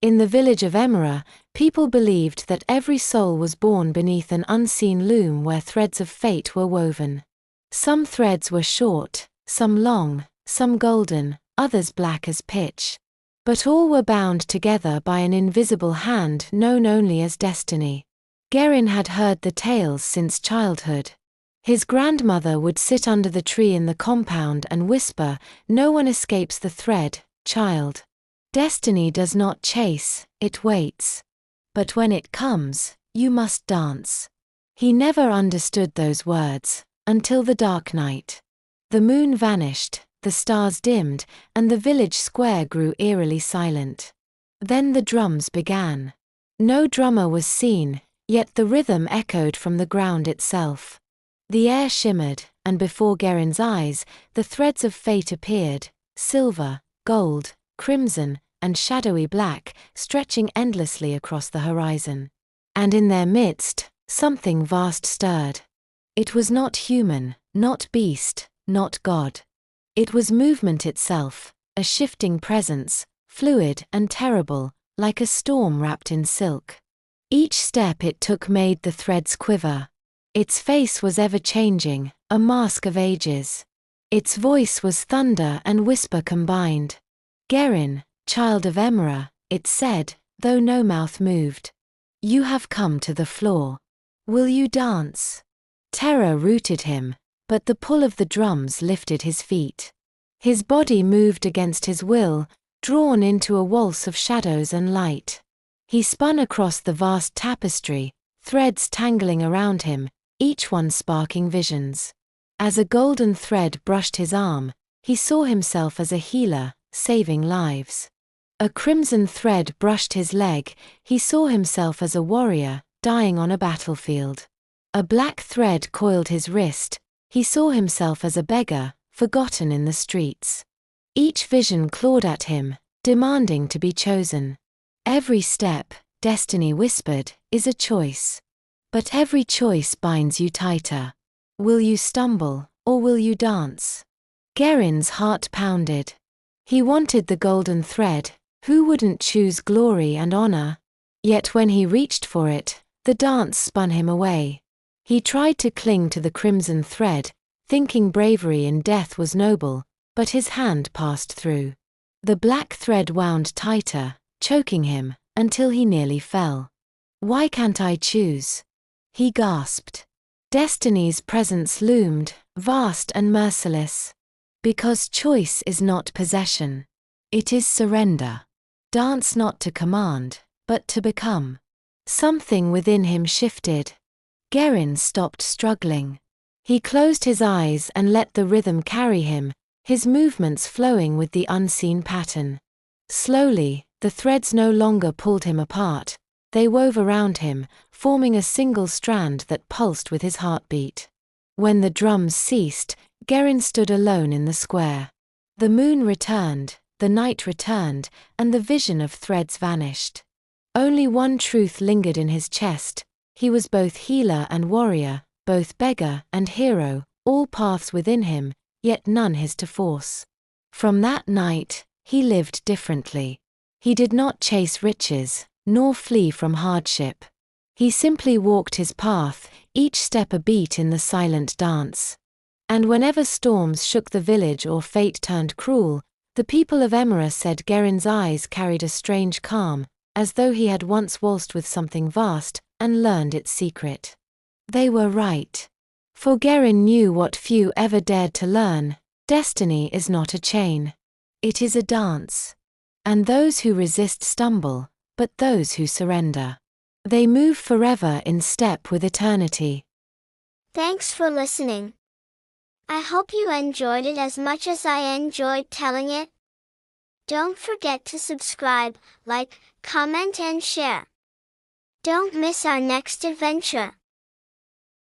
In the village of Emera, people believed that every soul was born beneath an unseen loom where threads of fate were woven. Some threads were short, some long, some golden, others black as pitch. But all were bound together by an invisible hand known only as destiny. Gerin had heard the tales since childhood. His grandmother would sit under the tree in the compound and whisper, "No one escapes the thread, child. Destiny does not chase, it waits. But when it comes, you must dance." He never understood those words, until the dark night. The moon vanished, the stars dimmed, and the village square grew eerily silent. Then the drums began. No drummer was seen, yet the rhythm echoed from the ground itself. The air shimmered, and before Gerin's eyes, the threads of fate appeared, silver, gold, crimson, and shadowy black, stretching endlessly across the horizon. And in their midst, something vast stirred. It was not human, not beast, not God. It was movement itself, a shifting presence, fluid and terrible, like a storm wrapped in silk. Each step it took made the threads quiver. Its face was ever-changing, a mask of ages. Its voice was thunder and whisper combined. "Gerin, child of Emera," it said, though no mouth moved. "You have come to the floor. Will you dance?" Terror rooted him, but the pull of the drums lifted his feet. His body moved against his will, drawn into a waltz of shadows and light. He spun across the vast tapestry, threads tangling around him, each one sparking visions. As a golden thread brushed his arm, he saw himself as a healer, saving lives. A crimson thread brushed his leg, he saw himself as a warrior, dying on a battlefield. A black thread coiled his wrist, he saw himself as a beggar, forgotten in the streets. Each vision clawed at him, demanding to be chosen. Every step, destiny whispered, is a choice. But every choice binds you tighter. Will you stumble, or will you dance? Gerin's heart pounded. He wanted the golden thread, who wouldn't choose glory and honor? Yet when he reached for it, the dance spun him away. He tried to cling to the crimson thread, thinking bravery in death was noble, but his hand passed through. The black thread wound tighter, choking him, until he nearly fell. "Why can't I choose?" he gasped. Destiny's presence loomed, vast and merciless. Because choice is not possession. It is surrender. Dance not to command, but to become. Something within him shifted. Gerin stopped struggling. He closed his eyes and let the rhythm carry him, his movements flowing with the unseen pattern. Slowly, the threads no longer pulled him apart. They wove around him, forming a single strand that pulsed with his heartbeat. When the drums ceased, Gerin stood alone in the square. The moon returned, the night returned, and the vision of threads vanished. Only one truth lingered in his chest: he was both healer and warrior, both beggar and hero, all paths within him, yet none his to force. From that night, he lived differently. He did not chase riches, nor flee from hardship. He simply walked his path, each step a beat in the silent dance. And whenever storms shook the village or fate turned cruel, the people of Emera said Gerin's eyes carried a strange calm, as though he had once waltzed with something vast and learned its secret. They were right. For Gerin knew what few ever dared to learn: destiny is not a chain. It is a dance. And those who resist stumble, but those who surrender, they move forever in step with eternity. Thanks for listening. I hope you enjoyed it as much as I enjoyed telling it. Don't forget to subscribe, like, comment and share. Don't miss our next adventure.